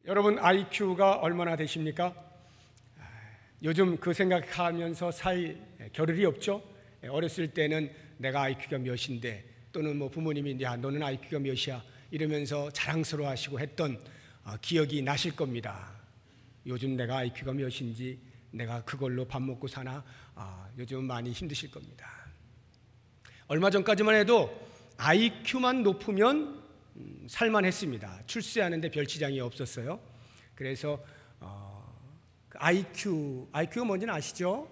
여러분 IQ가 얼마나 되십니까? 요즘 그 생각하면서 살 겨를이 없죠. 어렸을 때는 내가 IQ가 몇인데, 또는 뭐 부모님이 야 너는 IQ가 몇이야 이러면서 자랑스러워하시고 했던 기억이 나실 겁니다. 요즘 내가 IQ가 몇인지, 내가 그걸로 밥 먹고 사나, 요즘 많이 힘드실 겁니다. 얼마 전까지만 해도 IQ만 높으면 살만했습니다. 출세하는데 별 지장이 없었어요. 그래서 IQ가 뭔지는 아시죠?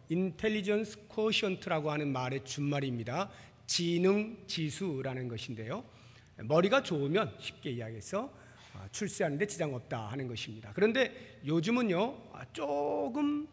Intelligence Quotient라고 하는 말의 준말입니다. 지능 지수라는 것인데요, 머리가 좋으면 쉽게 이야기해서 출세하는데 지장 없다 하는 것입니다. 그런데 요즘은요 조금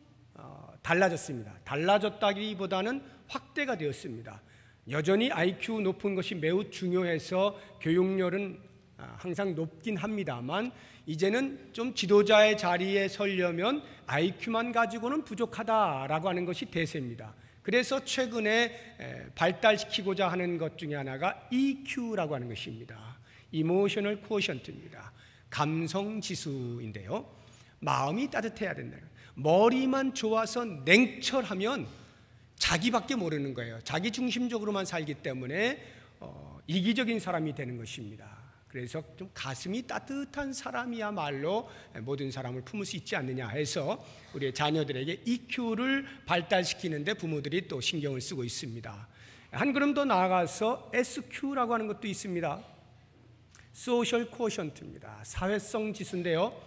달라졌습니다. 달라졌다기보다는 확대가 되었습니다. 여전히 IQ 높은 것이 매우 중요해서 교육열은 항상 높긴 합니다만, 이제는 좀 지도자의 자리에 서려면 IQ만 가지고는 부족하다라고 하는 것이 대세입니다. 그래서 최근에 발달시키고자 하는 것 중에 하나가 EQ라고 하는 것입니다. Emotional Quotient입니다. 감성지수인데요, 마음이 따뜻해야 된다. 머리만 좋아서 냉철하면 자기밖에 모르는 거예요. 자기 중심적으로만 살기 때문에 이기적인 사람이 되는 것입니다. 그래서 좀 가슴이 따뜻한 사람이야말로 모든 사람을 품을 수 있지 않느냐 해서 우리의 자녀들에게 EQ를 발달시키는데 부모들이 또 신경을 쓰고 있습니다. 한 걸음 더 나아가서 SQ라고 하는 것도 있습니다. Social Quotient입니다. 사회성 지수인데요,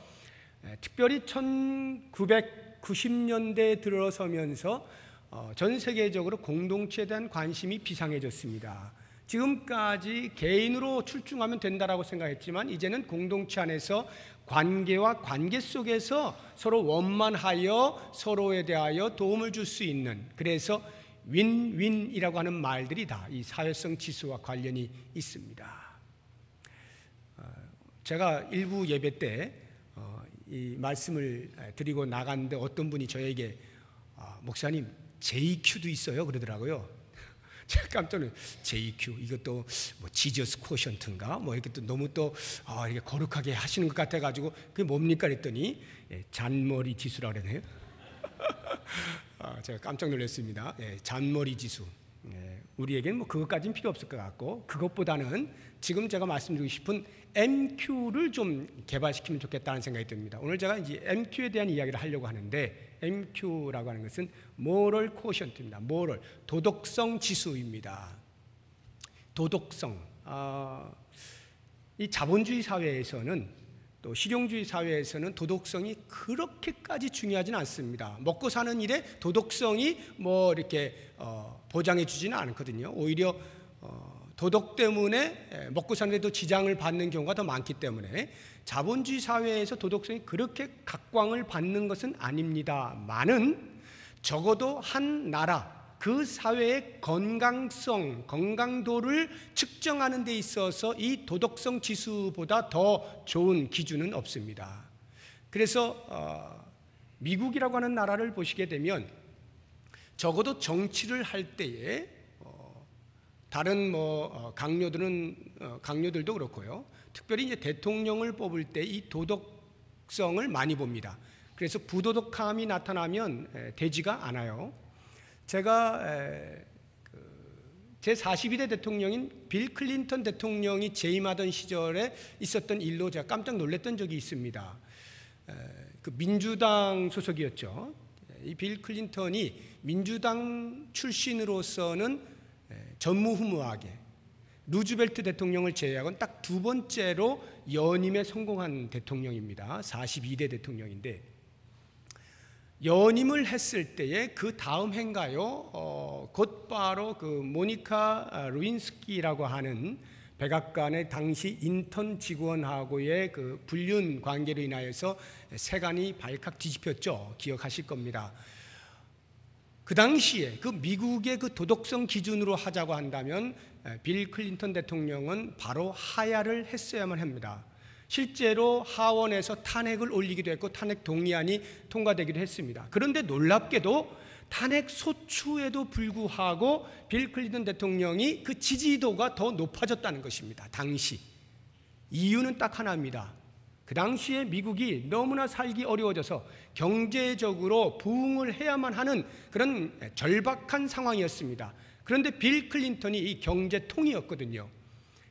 특별히 1990년대에 들어서면서 전 세계적으로 공동체에 대한 관심이 비상해졌습니다. 지금까지 개인으로 출중하면 된다라고 생각했지만, 이제는 공동체 안에서 관계와 관계 속에서 서로 원만하여 서로에 대하여 도움을 줄 수 있는, 그래서 윈윈이라고 하는 말들이 다 이 사회성 지수와 관련이 있습니다. 제가 일부 예배 때 이 말씀을 드리고 나갔는데 어떤 분이 저에게 목사님 JQ도 있어요 그러더라고요. 제가 깜짝 놀랐어요. JQ, 이것도 뭐 지저스 쿼션트인가 뭐 이렇게 또 너무 또 이렇게 거룩하게 하시는 것 같아가지고 그게 뭡니까 그랬더니 잔머리 지수라고 그러네요. 제가 깜짝 놀랐습니다. 잔머리 지수. 우리에게는 뭐 그것까지는 필요 없을 것 같고, 그것보다는 지금 제가 말씀드리고 싶은 MQ를 좀 개발시키면 좋겠다는 생각이 듭니다. 오늘 제가 이제 MQ에 대한 이야기를 하려고 하는데, MQ라고 하는 것은 Moral Quotient입니다. Moral, 도덕성 지수입니다. 도덕성. 이 자본주의 사회에서는, 또 실용주의 사회에서는 도덕성이 그렇게까지 중요하지는 않습니다. 먹고 사는 일에 도덕성이 뭐 이렇게 보장해 주지는 않거든요. 오히려 도덕 때문에 먹고 사는 데도 지장을 받는 경우가 더 많기 때문에 자본주의 사회에서 도덕성이 그렇게 각광을 받는 것은 아닙니다만은, 적어도 한 나라, 그 사회의 건강성, 건강도를 측정하는 데 있어서 이 도덕성 지수보다 더 좋은 기준은 없습니다. 그래서 미국이라고 하는 나라를 보시게 되면 적어도 정치를 할 때에 다른 강요들도 그렇고요, 특별히 이제 대통령을 뽑을 때 이 도덕성을 많이 봅니다. 그래서 부도덕함이 나타나면 되지가 않아요. 제가 제42대 대통령인 빌 클린턴 대통령이 재임하던 시절에 있었던 일로 제가 깜짝 놀랐던 적이 있습니다. 그 민주당 소속이었죠. 이 빌 클린턴이 민주당 출신으로서는 전무후무하게 루즈벨트 대통령을 제외하고는 딱 두 번째로 연임에 성공한 대통령입니다. 42대 대통령인데, 연임을 했을 때에 그 다음 해인가요, 곧바로 그 모니카 루인스키라고 하는 백악관의 당시 인턴 직원하고의 그 불륜 관계로 인하여서 세간이 발칵 뒤집혔죠. 기억하실 겁니다. 그 당시에 그 미국의 그 도덕성 기준으로 하자고 한다면 빌 클린턴 대통령은 바로 하야를 했어야만 합니다. 실제로 하원에서 탄핵을 올리기도 했고 탄핵 동의안이 통과되기도 했습니다. 그런데 놀랍게도 탄핵 소추에도 불구하고 빌 클린턴 대통령이 그 지지도가 더 높아졌다는 것입니다. 당시 이유는 딱 하나입니다. 그 당시에 미국이 너무나 살기 어려워져서 경제적으로 부흥을 해야만 하는 그런 절박한 상황이었습니다. 그런데 빌 클린턴이 이 경제통이었거든요.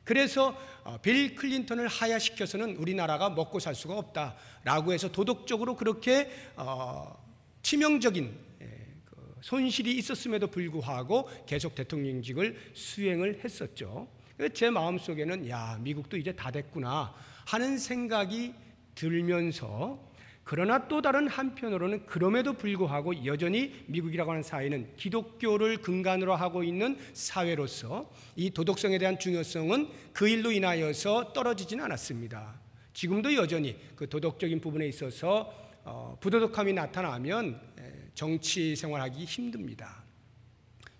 그래서 빌 클린턴을 하야시켜서는 우리나라가 먹고 살 수가 없다라고 해서 도덕적으로 그렇게 치명적인 손실이 있었음에도 불구하고 계속 대통령직을 수행을 했었죠. 제 마음속에는 미국도 이제 다 됐구나 하는 생각이 들면서, 그러나 또 다른 한편으로는 그럼에도 불구하고 여전히 미국이라고 하는 사회는 기독교를 근간으로 하고 있는 사회로서 이 도덕성에 대한 중요성은 그 일로 인하여서 떨어지지는 않았습니다. 지금도 여전히 그 도덕적인 부분에 있어서 부도덕함이 나타나면 정치 생활하기 힘듭니다.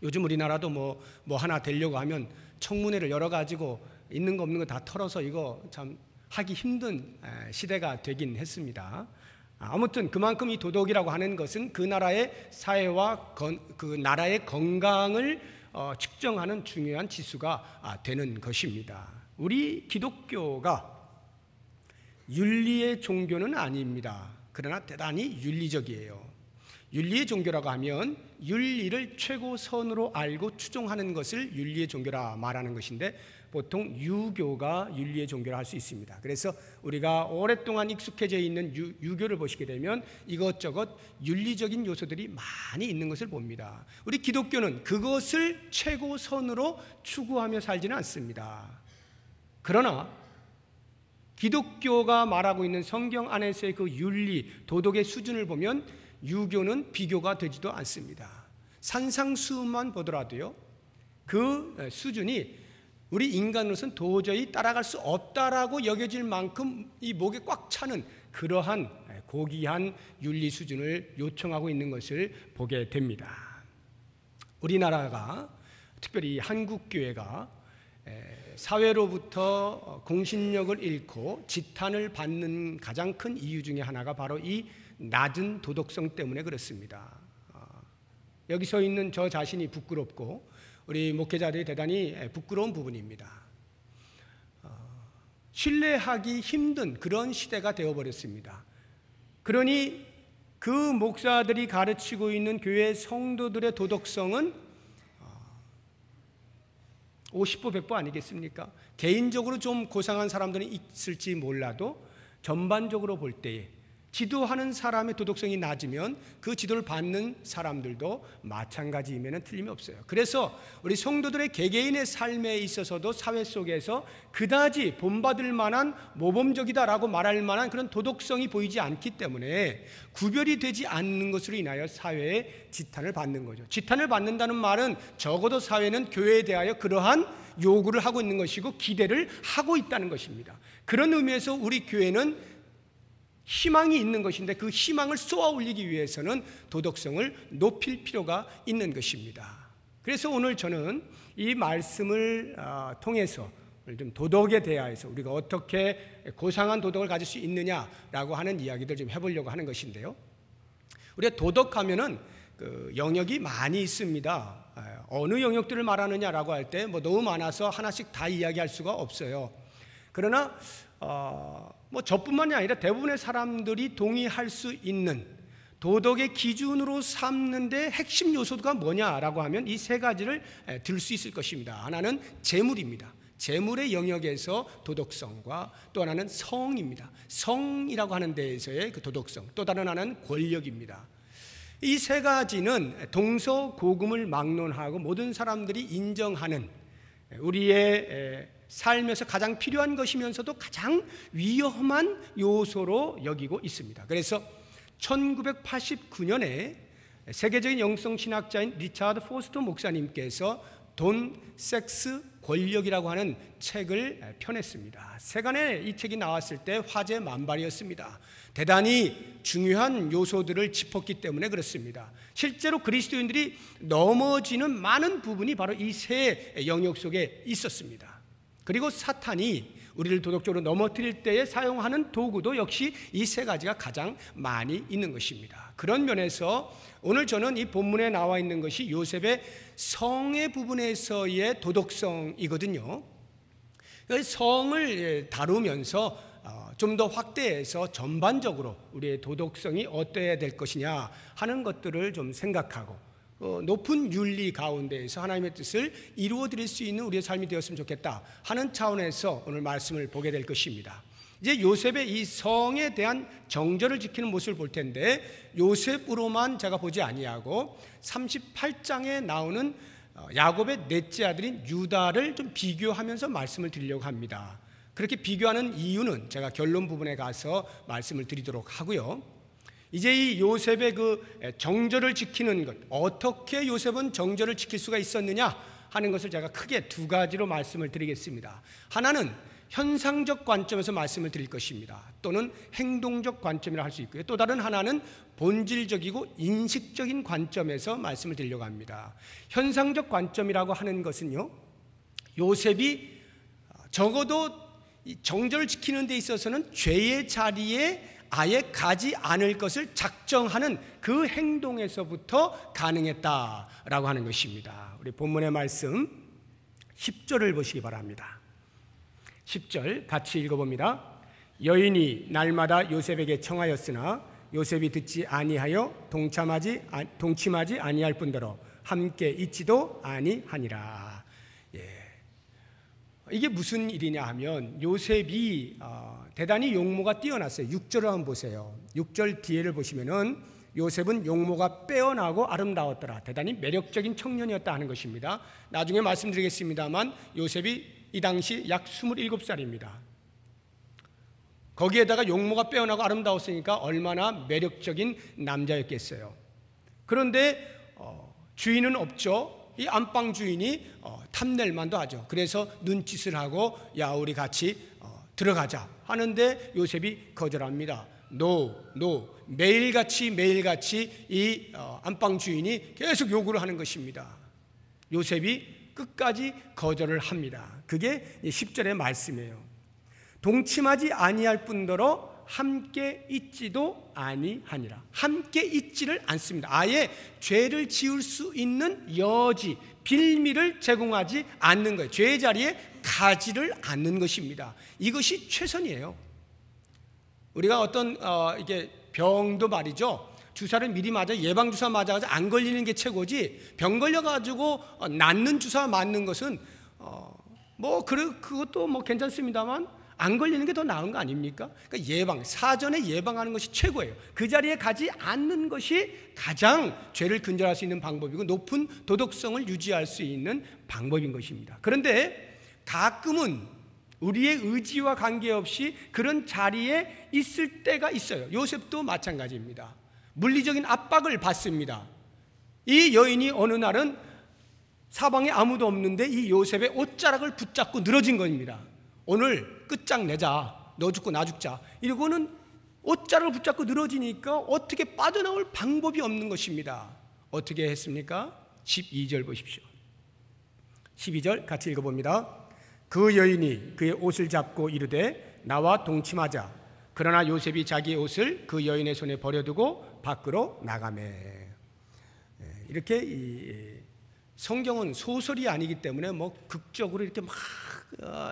요즘 우리나라도 뭐 하나 되려고 하면 청문회를 열어가지고 있는 거 없는 거 다 털어서 이거 참 하기 힘든 시대가 되긴 했습니다. 아무튼 그만큼 이 도덕이라고 하는 것은 그 나라의 사회와 그 나라의 건강을 측정하는 중요한 지수가 되는 것입니다. 우리 기독교가 윤리의 종교는 아닙니다. 그러나 대단히 윤리적이에요. 윤리의 종교라고 하면 윤리를 최고선으로 알고 추종하는 것을 윤리의 종교라 말하는 것인데, 보통 유교가 윤리의 종교라 할 수 있습니다. 그래서 우리가 오랫동안 익숙해져 있는 유교를 보시게 되면 이것저것 윤리적인 요소들이 많이 있는 것을 봅니다. 우리 기독교는 그것을 최고선으로 추구하며 살지는 않습니다. 그러나 기독교가 말하고 있는 성경 안에서의 그 윤리, 도덕의 수준을 보면 유교는 비교가 되지도 않습니다. 산상수훈만 보더라도요, 그 수준이 우리 인간으로서는 도저히 따라갈 수 없다라고 여겨질 만큼 이 목에 꽉 차는 그러한 고귀한 윤리 수준을 요청하고 있는 것을 보게 됩니다. 우리나라가, 특별히 한국교회가 사회로부터 공신력을 잃고 지탄을 받는 가장 큰 이유 중에 하나가 바로 이 낮은 도덕성 때문에 그렇습니다. 여기 서 있는 저 자신이 부끄럽고 우리 목회자들이 대단히 부끄러운 부분입니다. 신뢰하기 힘든 그런 시대가 되어버렸습니다. 그러니 그 목사들이 가르치고 있는 교회 성도들의 도덕성은 50보 100보 아니겠습니까? 개인적으로 좀 고상한 사람들은 있을지 몰라도 전반적으로 볼 때에 지도하는 사람의 도덕성이 낮으면 그 지도를 받는 사람들도 마찬가지임에는 틀림이 없어요. 그래서 우리 성도들의 개개인의 삶에 있어서도 사회 속에서 그다지 본받을 만한 모범적이다라고 말할 만한 그런 도덕성이 보이지 않기 때문에 구별이 되지 않는 것으로 인하여 사회에 지탄을 받는 거죠. 지탄을 받는다는 말은 적어도 사회는 교회에 대하여 그러한 요구를 하고 있는 것이고 기대를 하고 있다는 것입니다. 그런 의미에서 우리 교회는 희망이 있는 것인데 그 희망을 쏘아 올리기 위해서는 도덕성을 높일 필요가 있는 것입니다. 그래서 오늘 저는 이 말씀을 통해서 좀 도덕에 대하여서 우리가 어떻게 고상한 도덕을 가질 수 있느냐라고 하는 이야기들 좀 해보려고 하는 것인데요. 우리가 도덕하면은 그 영역이 많이 있습니다. 어느 영역들을 말하느냐라고 할 때 뭐 너무 많아서 하나씩 다 이야기할 수가 없어요. 그러나 뭐 저뿐만이 아니라 대부분의 사람들이 동의할 수 있는 도덕의 기준으로 삼는데 핵심 요소가 뭐냐라고 하면 이 세 가지를 들 수 있을 것입니다. 하나는 재물입니다. 재물의 영역에서 도덕성과 또 하나는 성입니다. 성이라고 하는 데에서의 그 도덕성, 또 다른 하나는 권력입니다. 이 세 가지는 동서고금을 막론하고 모든 사람들이 인정하는 우리의 삶에서 가장 필요한 것이면서도 가장 위험한 요소로 여기고 있습니다. 그래서 1989년에 세계적인 영성신학자인 리차드 포스터 목사님께서 돈, 섹스, 권력이라고 하는 책을 펴냈습니다. 세간에 이 책이 나왔을 때 화제 만발이었습니다. 대단히 중요한 요소들을 짚었기 때문에 그렇습니다. 실제로 그리스도인들이 넘어지는 많은 부분이 바로 이 세 영역 속에 있었습니다. 그리고 사탄이 우리를 도덕적으로 넘어뜨릴 때에 사용하는 도구도 역시 이 세 가지가 가장 많이 있는 것입니다. 그런 면에서 오늘 저는 이 본문에 나와 있는 것이 요셉의 성의 부분에서의 도덕성이거든요. 성을 다루면서 좀 더 확대해서 전반적으로 우리의 도덕성이 어떠해야 될 것이냐 하는 것들을 좀 생각하고 높은 윤리 가운데에서 하나님의 뜻을 이루어 드릴 수 있는 우리의 삶이 되었으면 좋겠다 하는 차원에서 오늘 말씀을 보게 될 것입니다. 이제 요셉의 이 성에 대한 정절을 지키는 모습을 볼 텐데, 요셉으로만 제가 보지 아니하고 38장에 나오는 야곱의 넷째 아들인 유다를 좀 비교하면서 말씀을 드리려고 합니다. 그렇게 비교하는 이유는 제가 결론 부분에 가서 말씀을 드리도록 하고요. 이제 이 요셉의 그 정절을 지키는 것, 어떻게 요셉은 정절을 지킬 수가 있었느냐 하는 것을 제가 크게 두 가지로 말씀을 드리겠습니다. 하나는 현상적 관점에서 말씀을 드릴 것입니다. 또는 행동적 관점이라 할 수 있고요. 또 다른 하나는 본질적이고 인식적인 관점에서 말씀을 드리려고 합니다. 현상적 관점이라고 하는 것은요, 요셉이 적어도 정절을 지키는 데 있어서는 죄의 자리에 아예 가지 않을 것을 작정하는 그 행동에서부터 가능했다라고 하는 것입니다. 우리 본문의 말씀 10절을 보시기 바랍니다. 10절 같이 읽어봅니다. 여인이 날마다 요셉에게 청하였으나 요셉이 듣지 아니하여 동침하지 아니할 뿐더러 함께 있지도 아니하니라. 이게 무슨 일이냐 하면 요셉이 대단히 용모가 뛰어났어요. 6절을 한번 보세요. 6절 뒤에를 보시면은 요셉은 용모가 빼어나고 아름다웠더라. 대단히 매력적인 청년이었다 하는 것입니다. 나중에 말씀드리겠습니다만 요셉이 이 당시 약 27살입니다. 거기에다가 용모가 빼어나고 아름다웠으니까 얼마나 매력적인 남자였겠어요. 그런데 주인은 없죠. 이 안방 주인이 탐낼 만도 하죠. 그래서 눈짓을 하고 야 우리 같이 들어가자 하는데 요셉이 거절합니다. 노 매일같이 이 안방 주인이 계속 요구를 하는 것입니다. 요셉이 끝까지 거절을 합니다. 그게 10절의 말씀이에요. 동침하지 아니할 뿐더러 함께 있지도 아니하니라. 함께 있지를 않습니다. 아예 죄를 지을 수 있는 여지, 빌미를 제공하지 않는 거예요. 죄의 자리에 가지를 않는 것입니다. 이것이 최선이에요. 우리가 어떤 이게 병도 말이죠. 주사를 미리 맞아 예방주사 맞아가지고 안 걸리는 게 최고지, 병 걸려가지고 낫는 주사 맞는 것은 그것도 괜찮습니다만 안 걸리는 게 더 나은 거 아닙니까? 그러니까 사전에 예방하는 것이 최고예요. 그 자리에 가지 않는 것이 가장 죄를 근절할 수 있는 방법이고 높은 도덕성을 유지할 수 있는 방법인 것입니다. 그런데 가끔은 우리의 의지와 관계없이 그런 자리에 있을 때가 있어요. 요셉도 마찬가지입니다. 물리적인 압박을 받습니다. 이 여인이 어느 날은 사방에 아무도 없는데 이 요셉의 옷자락을 붙잡고 늘어진 겁니다. 오늘 끝장내자, 너 죽고 나 죽자. 이러고는 옷자락을 붙잡고 늘어지니까 어떻게 빠져나올 방법이 없는 것입니다. 어떻게 했습니까? 12절 보십시오. 12절 같이 읽어봅니다. 그 여인이 그의 옷을 잡고 이르되 나와 동침하자. 그러나 요셉이 자기의 옷을 그 여인의 손에 버려두고 밖으로 나가매. 이렇게 성경은 소설이 아니기 때문에 극적으로 이렇게 막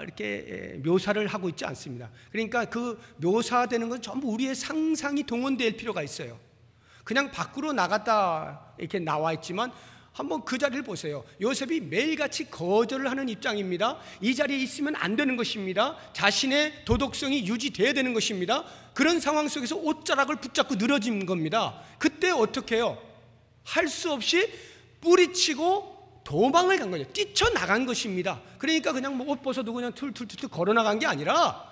이렇게 묘사를 하고 있지 않습니다. 그러니까 그 묘사되는 건 전부 우리의 상상이 동원될 필요가 있어요. 그냥 밖으로 나갔다 이렇게 나와 있지만 한번 그 자리를 보세요. 요셉이 매일같이 거절을 하는 입장입니다. 이 자리에 있으면 안 되는 것입니다. 자신의 도덕성이 유지돼야 되는 것입니다. 그런 상황 속에서 옷자락을 붙잡고 늘어진 겁니다. 그때 어떻게 해요? 할 수 없이 뿌리치고 도망을 간 거죠. 뛰쳐나간 것입니다. 그러니까 그냥 옷 벗어도 그냥 툴툴툴 걸어나간 게 아니라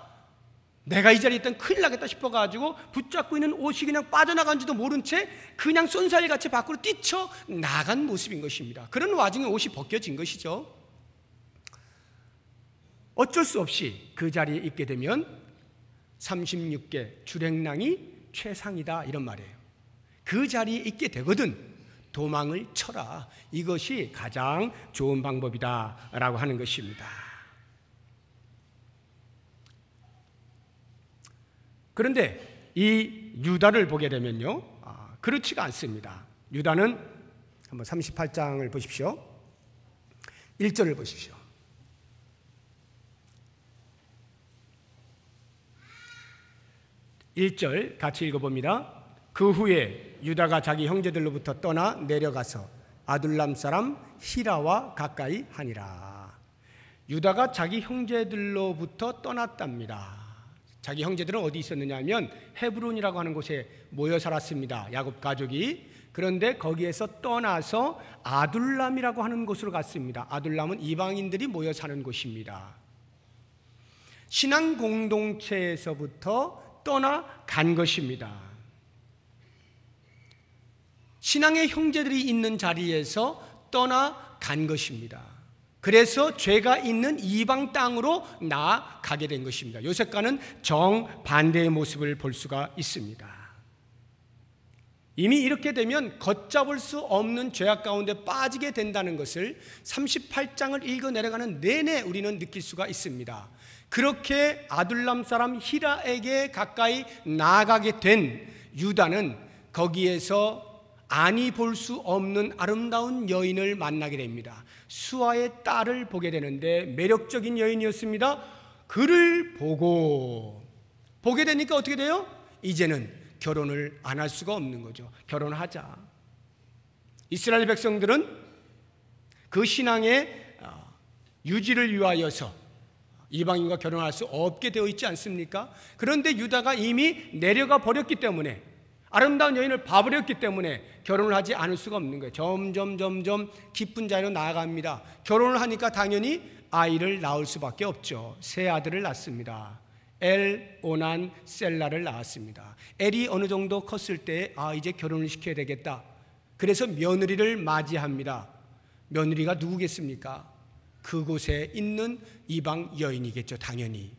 내가 이 자리에 있던 큰일 나겠다 싶어가지고 붙잡고 있는 옷이 그냥 빠져나간지도 모른 채 그냥 쏜살같이 밖으로 뛰쳐나간 모습인 것입니다. 그런 와중에 옷이 벗겨진 것이죠. 어쩔 수 없이 그 자리에 있게 되면 36개 주랭랑이 최상이다 이런 말이에요. 그 자리에 있게 되거든 도망을 쳐라. 이것이 가장 좋은 방법이다 라고 하는 것입니다. 그런데 이 유다를 보게 되면요, 그렇지가 않습니다. 유다는 한번 38장을 보십시오. 1절을 보십시오. 1절 같이 읽어봅니다. 그 후에 유다가 자기 형제들로부터 떠나 내려가서 아둘람 사람 히라와 가까이 하니라. 유다가 자기 형제들로부터 떠났답니다. 자기 형제들은 어디 있었느냐 하면 헤브론이라고 하는 곳에 모여 살았습니다. 야곱 가족이. 그런데 거기에서 떠나서 아둘람이라고 하는 곳으로 갔습니다. 아둘람은 이방인들이 모여 사는 곳입니다. 신앙 공동체에서부터 떠나간 것입니다. 신앙의 형제들이 있는 자리에서 떠나간 것입니다. 그래서 죄가 있는 이방 땅으로 나아가게 된 것입니다. 요셉과는 정반대의 모습을 볼 수가 있습니다. 이미 이렇게 되면 걷잡을 수 없는 죄악 가운데 빠지게 된다는 것을 38장을 읽어 내려가는 내내 우리는 느낄 수가 있습니다. 그렇게 아둘람 사람 히라에게 가까이 나아가게 된 유다는 거기에서 아니 볼 수 없는 아름다운 여인을 만나게 됩니다. 수아의 딸을 보게 되는데 매력적인 여인이었습니다. 그를 보게 되니까 어떻게 돼요? 이제는 결혼을 안 할 수가 없는 거죠. 결혼하자. 이스라엘 백성들은 그 신앙의 유지를 위하여서 이방인과 결혼할 수 없게 되어 있지 않습니까? 그런데 유다가 이미 내려가 버렸기 때문에, 아름다운 여인을 봐버렸기 때문에 결혼을 하지 않을 수가 없는 거예요. 점점 깊은 자리로 나아갑니다. 결혼을 하니까 당연히 아이를 낳을 수밖에 없죠. 세 아들을 낳습니다. 엘, 오난, 셀라를 낳았습니다. 엘이 어느 정도 컸을 때 이제 결혼을 시켜야 되겠다. 그래서 며느리를 맞이합니다. 며느리가 누구겠습니까? 그곳에 있는 이방 여인이겠죠, 당연히.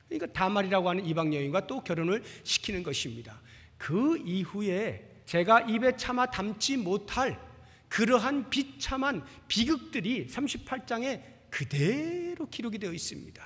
그러니까 다말이라고 하는 이방 여인과 또 결혼을 시키는 것입니다. 그 이후에 제가 입에 참아 담지 못할 그러한 비참한 비극들이 38장에 그대로 기록이 되어 있습니다.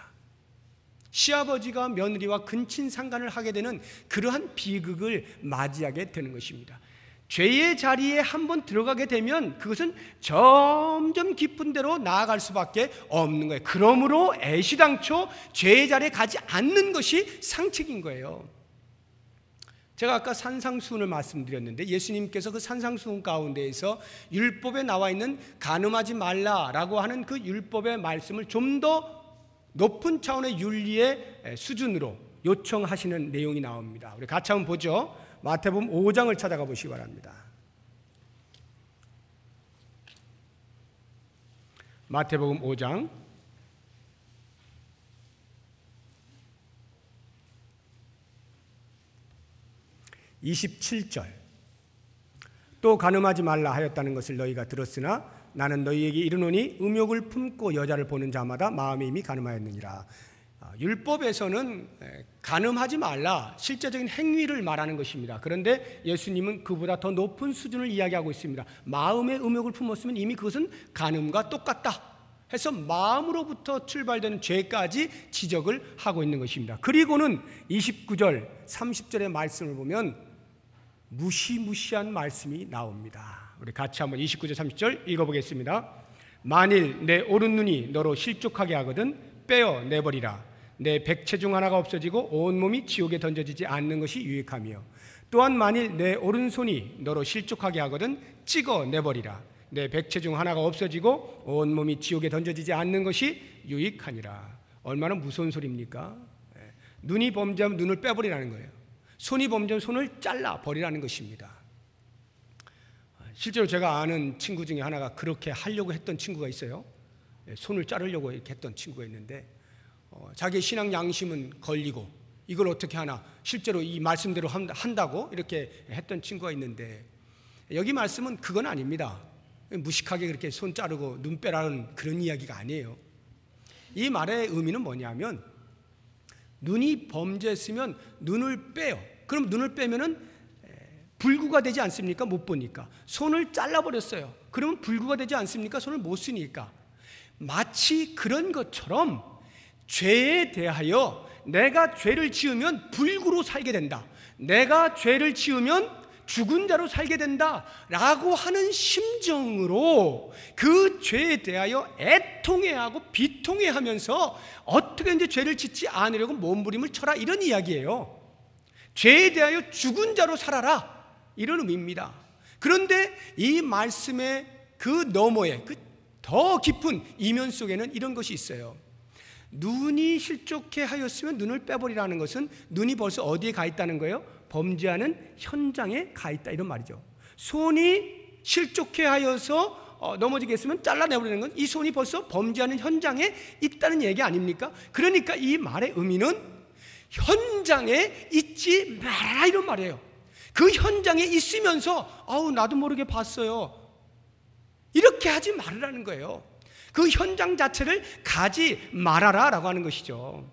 시아버지가 며느리와 근친상간을 하게 되는 그러한 비극을 맞이하게 되는 것입니다. 죄의 자리에 한번 들어가게 되면 그것은 점점 깊은 데로 나아갈 수밖에 없는 거예요. 그러므로 애시당초 죄의 자리에 가지 않는 것이 상책인 거예요. 제가 아까 산상수훈을 말씀드렸는데 예수님께서 그 산상수훈 가운데에서 율법에 나와 있는 간음하지 말라라고 하는 그 율법의 말씀을 좀 더 높은 차원의 윤리의 수준으로 요청하시는 내용이 나옵니다. 우리 같이 한번 보죠. 마태복음 5장을 찾아가 보시기 바랍니다. 마태복음 5장 27절. 또 간음하지 말라 하였다는 것을 너희가 들었으나 나는 너희에게 이르노니 음욕을 품고 여자를 보는 자마다 마음에 이미 간음하였느니라. 율법에서는 간음하지 말라, 실제적인 행위를 말하는 것입니다. 그런데 예수님은 그보다 더 높은 수준을 이야기하고 있습니다. 마음의 음욕을 품었으면 이미 그것은 간음과 똑같다 해서 마음으로부터 출발되는 죄까지 지적을 하고 있는 것입니다. 그리고는 29절 30절의 말씀을 보면 무시무시한 말씀이 나옵니다. 우리 같이 한번 29절 30절 읽어보겠습니다. 만일 내 오른눈이 너로 실족하게 하거든 빼어 내버리라. 내 백체 중 하나가 없어지고 온몸이 지옥에 던져지지 않는 것이 유익하며 또한 만일 내 오른손이 너로 실족하게 하거든 찍어 내버리라. 내 백체 중 하나가 없어지고 온몸이 지옥에 던져지지 않는 것이 유익하니라. 얼마나 무서운 소리입니까? 눈이 범죄하면 눈을 빼버리라는 거예요. 손이 범죄하면 손을 잘라버리라는 것입니다. 실제로 제가 아는 친구 중에 하나가 그렇게 하려고 했던 친구가 있어요. 손을 자르려고 이렇게 했던 친구가 있는데 자기의 신앙 양심은 걸리고 이걸 어떻게 하나, 실제로 이 말씀대로 한다고 이렇게 했던 친구가 있는데, 여기 말씀은 그건 아닙니다. 무식하게 그렇게 손 자르고 눈 빼라는 그런 이야기가 아니에요. 이 말의 의미는 뭐냐면 눈이 범죄했으면 눈을 빼요. 그럼 눈을 빼면은 불구가 되지 않습니까? 못 보니까. 손을 잘라버렸어요. 그러면 불구가 되지 않습니까? 손을 못 쓰니까. 마치 그런 것처럼 죄에 대하여 내가 죄를 지으면 불구로 살게 된다, 내가 죄를 지으면 죽은 자로 살게 된다 라고 하는 심정으로 그 죄에 대하여 애통해하고 비통해하면서 어떻게 이제 죄를 짓지 않으려고 몸부림을 쳐라, 이런 이야기예요. 죄에 대하여 죽은 자로 살아라, 이런 의미입니다. 그런데 이 말씀의 그 너머에, 그 더 깊은 이면 속에는 이런 것이 있어요. 눈이 실족해 하였으면 눈을 빼버리라는 것은 눈이 벌써 어디에 가 있다는 거예요? 범죄하는 현장에 가 있다, 이런 말이죠. 손이 실족해 하여서 넘어지게 했으면 잘라내버리는 건 이 손이 벌써 범죄하는 현장에 있다는 얘기 아닙니까? 그러니까 이 말의 의미는 현장에 있지 말아라, 이런 말이에요. 그 현장에 있으면서 아우 나도 모르게 봤어요, 이렇게 하지 말으라는 거예요. 그 현장 자체를 가지 말아라 라고 하는 것이죠.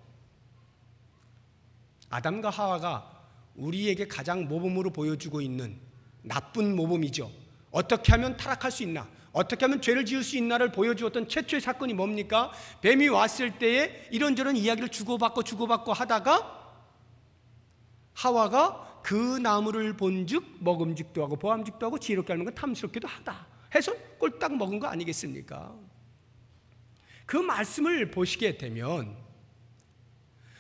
아담과 하와가 우리에게 가장 모범으로 보여주고 있는 나쁜 모범이죠. 어떻게 하면 타락할 수 있나, 어떻게 하면 죄를 지을 수 있나를 보여주었던 최초의 사건이 뭡니까? 뱀이 왔을 때에 이런저런 이야기를 주고받고 하다가 하와가 그 나무를 본즉 먹음직도 하고 보암직도 하고 지혜롭게 하는 건 탐스럽기도 하다 해서 꼴딱 먹은 거 아니겠습니까? 그 말씀을 보시게 되면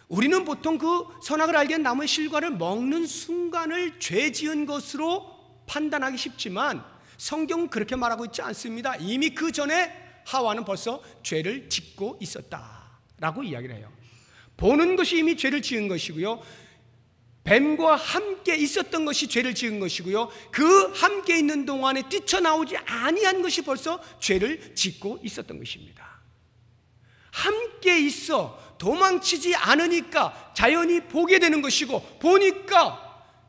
우리는 보통 그 선악을 알게 된 나무의 실과를 먹는 순간을 죄 지은 것으로 판단하기 쉽지만 성경은 그렇게 말하고 있지 않습니다. 이미 그 전에 하와는 벌써 죄를 짓고 있었다라고 이야기를 해요. 보는 것이 이미 죄를 지은 것이고요, 뱀과 함께 있었던 것이 죄를 지은 것이고요, 그 함께 있는 동안에 뛰쳐나오지 아니한 것이 벌써 죄를 짓고 있었던 것입니다. 함께 있어 도망치지 않으니까 자연히 보게 되는 것이고, 보니까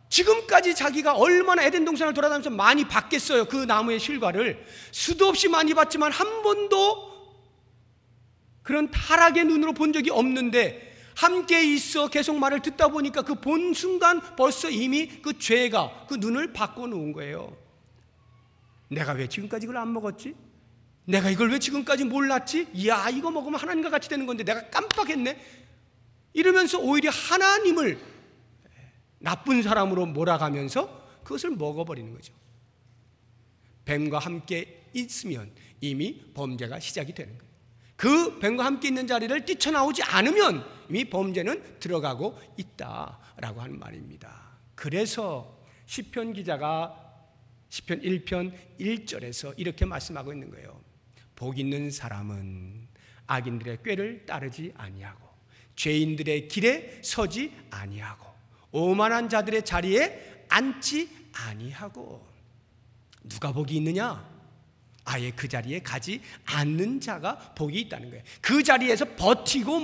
지금까지 자기가 얼마나 에덴 동산을 돌아다니면서 많이 봤겠어요. 그 나무의 실과를 수도 없이 많이 봤지만 한 번도 그런 타락의 눈으로 본 적이 없는데, 함께 있어 계속 말을 듣다 보니까 그 본 순간 벌써 이미 그 죄가 그 눈을 바꿔놓은 거예요. 내가 왜 지금까지 이걸 안 먹었지? 내가 이걸 왜 지금까지 몰랐지? 이야, 이거 먹으면 하나님과 같이 되는 건데 내가 깜빡했네, 이러면서 오히려 하나님을 나쁜 사람으로 몰아가면서 그것을 먹어버리는 거죠. 뱀과 함께 있으면 이미 범죄가 시작이 되는 거예요. 그 뱀과 함께 있는 자리를 뛰쳐나오지 않으면 이미 범죄는 들어가고 있다라고 하는 말입니다. 그래서 시편 기자가 시편 1편 1절에서 이렇게 말씀하고 있는 거예요. 복 있는 사람은 악인들의 꾀를 따르지 아니하고 죄인들의 길에 서지 아니하고 오만한 자들의 자리에 앉지 아니하고. 누가 복이 있느냐? 아예 그 자리에 가지 않는 자가 복이 있다는 거예요. 그 자리에서 버티고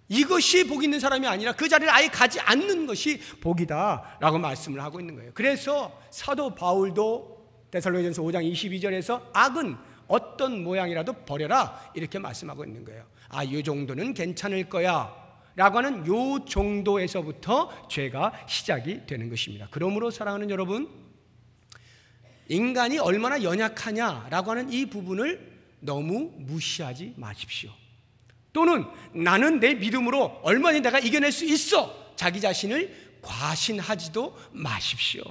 이것이 복 있는 사람이 아니라 그 자리를 아예 가지 않는 것이 복이다라고 말씀을 하고 있는 거예요. 그래서 사도 바울도 데살로니가전서 5장 22절에서 악은 어떤 모양이라도 버려라, 이렇게 말씀하고 있는 거예요. 아, 이 정도는 괜찮을 거야 라고 하는 요 정도에서부터 죄가 시작이 되는 것입니다. 그러므로 사랑하는 여러분, 인간이 얼마나 연약하냐라고 하는 이 부분을 너무 무시하지 마십시오. 또는 나는 내 믿음으로 얼마나 내가 이겨낼 수 있어, 자기 자신을 과신하지도 마십시오.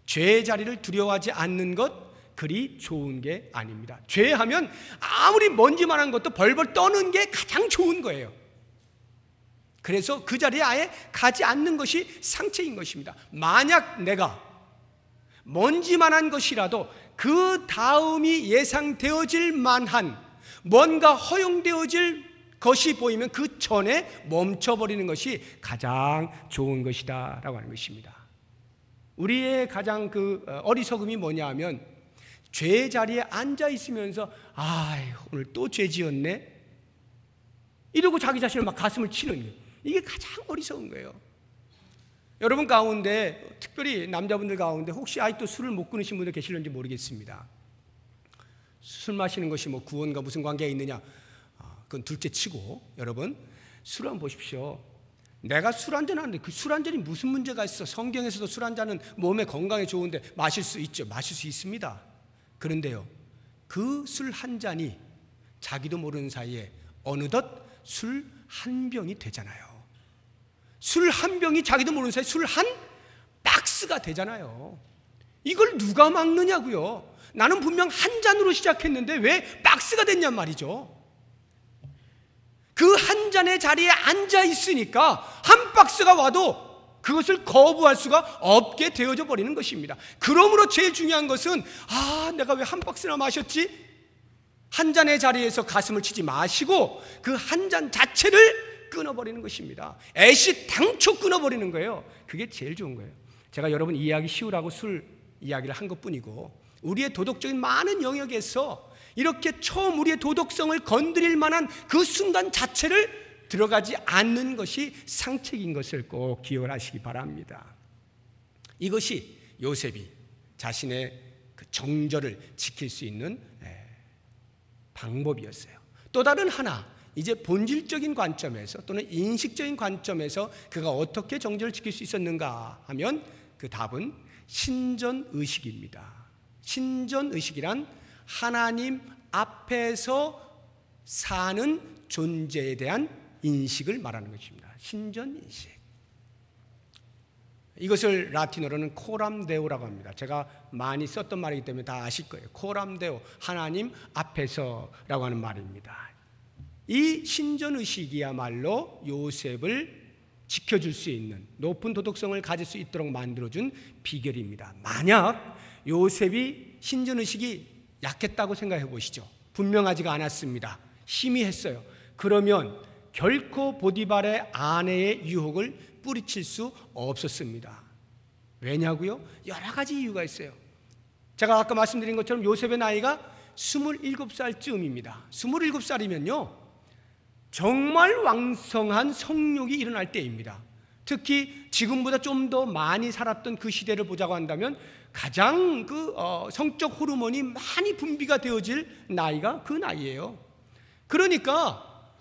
죄의 자리를 두려워하지 않는 것 그리 좋은 게 아닙니다. 죄하면 아무리 먼지만한 것도 벌벌 떠는 게 가장 좋은 거예요. 그래서 그 자리에 아예 가지 않는 것이 상책인 것입니다. 만약 내가 먼지만한 것이라도 그 다음이 예상되어질 만한 뭔가 허용되어질 것이 보이면 그 전에 멈춰버리는 것이 가장 좋은 것이다 라고 하는 것입니다. 우리의 가장 어리석음이 뭐냐 하면 죄의 자리에 앉아 있으면서 오늘 또 죄 지었네 이러고 자기 자신을 막 가슴을 치는 거예요. 이게 가장 어리석은 거예요. 여러분 가운데, 특별히 남자분들 가운데 혹시 아직도 술을 못 끊으신 분들 계실는지 모르겠습니다. 술 마시는 것이 뭐 구원과 무슨 관계가 있느냐, 그건 둘째 치고, 여러분 술 한번 보십시오. 내가 술 한잔 하는데 그 술 한잔이 무슨 문제가 있어? 성경에서도 술 한잔은 몸에 건강에 좋은데 마실 수 있죠. 마실 수 있습니다. 그런데요, 그 술 한 잔이 자기도 모르는 사이에 어느덧 술 한 병이 되잖아요. 술 한 병이 자기도 모르는 사이에 술 한 박스가 되잖아요. 이걸 누가 막느냐고요. 나는 분명 한 잔으로 시작했는데 왜 박스가 됐냔 말이죠. 그 한 잔의 자리에 앉아 있으니까 한 박스가 와도 그것을 거부할 수가 없게 되어져 버리는 것입니다. 그러므로 제일 중요한 것은 내가 왜 한 박스나 마셨지? 한 잔의 자리에서 가슴을 치지 마시고 그 한 잔 자체를 끊어버리는 것입니다. 애시당초 끊어버리는 거예요. 그게 제일 좋은 거예요. 제가 여러분 이해하기 쉬우라고 술 이야기를 한 것뿐이고, 우리의 도덕적인 많은 영역에서 이렇게 처음 우리의 도덕성을 건드릴 만한 그 순간 자체를 들어가지 않는 것이 상책인 것을 꼭 기억을 하시기 바랍니다. 이것이 요셉이 자신의 그 정절을 지킬 수 있는 방법이었어요. 또 다른 하나, 이제 본질적인 관점에서 또는 인식적인 관점에서 그가 어떻게 정절을 지킬 수 있었는가 하면 그 답은 신전의식입니다. 신전의식이란 하나님 앞에서 사는 존재에 대한 인식을 말하는 것입니다. 신전인식. 이것을 라틴어로는 코람데오라고 합니다. 제가 많이 썼던 말이기 때문에 다 아실 거예요. 코람데오, 하나님 앞에서라고 하는 말입니다. 이 신전의식이야말로 요셉을 지켜줄 수 있는 높은 도덕성을 가질 수 있도록 만들어준 비결입니다. 만약 요셉이 신전의식이 약했다고 생각해 보시죠. 분명하지가 않았습니다. 희미했어요. 그러면 결코 보디발의 아내의 유혹을 뿌리칠 수 없었습니다. 왜냐고요? 여러 가지 이유가 있어요. 제가 아까 말씀드린 것처럼 요셉의 나이가 27살쯤입니다. 27살이면요 정말 왕성한 성욕이 일어날 때입니다. 특히 지금보다 좀 더 많이 살았던 그 시대를 보자고 한다면 가장 성적 호르몬이 많이 분비가 되어질 나이가 그 나이예요. 그러니까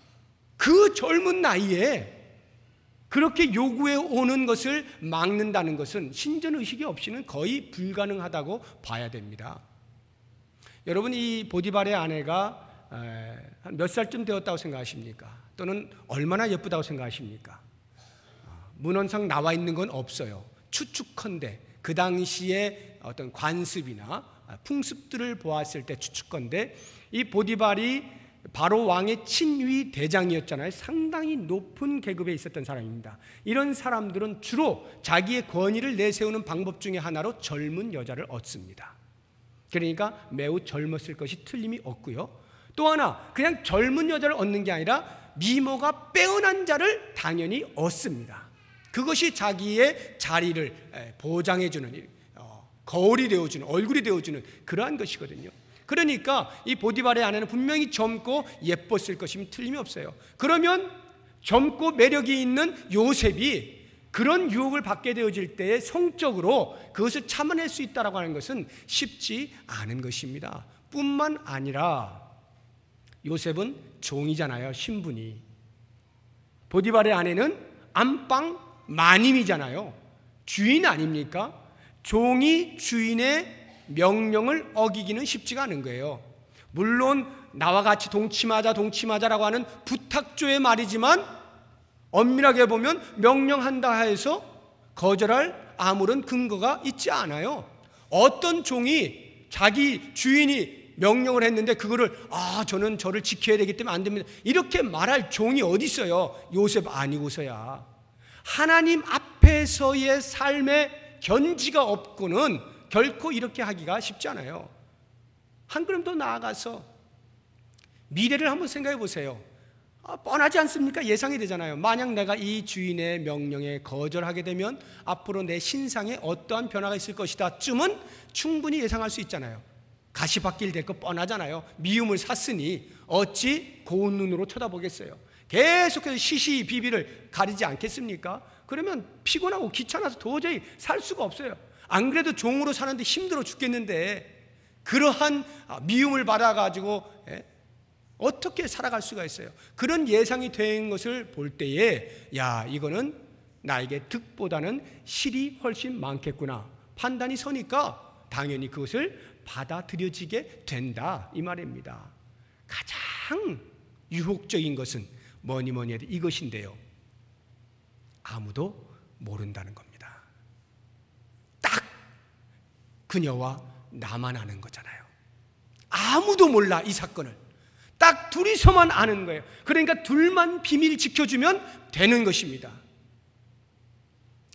그 젊은 나이에 그렇게 요구해 오는 것을 막는다는 것은 신전의식이 없이는 거의 불가능하다고 봐야 됩니다. 여러분, 이 보디발의 아내가 몇 살쯤 되었다고 생각하십니까? 또는 얼마나 예쁘다고 생각하십니까? 문헌상 나와 있는 건 없어요. 추측컨대 그 당시의 어떤 관습이나 풍습들을 보았을 때 추측컨대 이 보디발이 바로 왕의 친위 대장이었잖아요. 상당히 높은 계급에 있었던 사람입니다. 이런 사람들은 주로 자기의 권위를 내세우는 방법 중에 하나로 젊은 여자를 얻습니다. 그러니까 매우 젊었을 것이 틀림이 없고요. 또 하나, 그냥 젊은 여자를 얻는 게 아니라 미모가 빼어난 자를 당연히 얻습니다. 그것이 자기의 자리를 보장해주는, 거울이 되어주는, 얼굴이 되어주는 그러한 것이거든요. 그러니까 이 보디발의 아내는 분명히 젊고 예뻤을 것이면 틀림이 없어요. 그러면 젊고 매력이 있는 요셉이 그런 유혹을 받게 되어질 때에 성적으로 그것을 참아낼 수 있다고 하는 것은 쉽지 않은 것입니다. 뿐만 아니라 요셉은 종이잖아요. 신분이. 보디발의 아내는 안방 마님이잖아요. 주인 아닙니까? 종이 주인의 명령을 어기기는 쉽지가 않은 거예요. 물론 나와 같이 동침하자라고 하는 부탁조의 말이지만 엄밀하게 보면 명령한다 해서 거절할 아무런 근거가 있지 않아요. 어떤 종이 자기 주인이 명령을 했는데 그거를 저는 저를 지켜야 되기 때문에 안 됩니다, 이렇게 말할 종이 어디 있어요? 요셉 아니고서야. 하나님 앞에서의 삶의 견지가 없고는 결코 이렇게 하기가 쉽지 않아요. 한 걸음 더 나아가서 미래를 한번 생각해 보세요. 뻔하지 않습니까? 예상이 되잖아요. 만약 내가 이 주인의 명령에 거절하게 되면 앞으로 내 신상에 어떠한 변화가 있을 것이다 쯤은 충분히 예상할 수 있잖아요. 가시밭길 될 거 뻔하잖아요. 미움을 샀으니 어찌 고운 눈으로 쳐다보겠어요. 계속해서 시시비비를 가리지 않겠습니까? 그러면 피곤하고 귀찮아서 도저히 살 수가 없어요. 안 그래도 종으로 사는데 힘들어 죽겠는데 그러한 미움을 받아가지고 어떻게 살아갈 수가 있어요? 그런 예상이 된 것을 볼 때에 이거는 나에게 득보다는 실이 훨씬 많겠구나 판단이 서니까 당연히 그것을 받아들여지게 된다 이 말입니다. 가장 유혹적인 것은 뭐니 해도 이것인데요, 아무도 모른다는 겁니다. 딱 그녀와 나만 아는 거잖아요. 아무도 몰라 이 사건을. 딱 둘이서만 아는 거예요. 그러니까 둘만 비밀 지켜주면 되는 것입니다.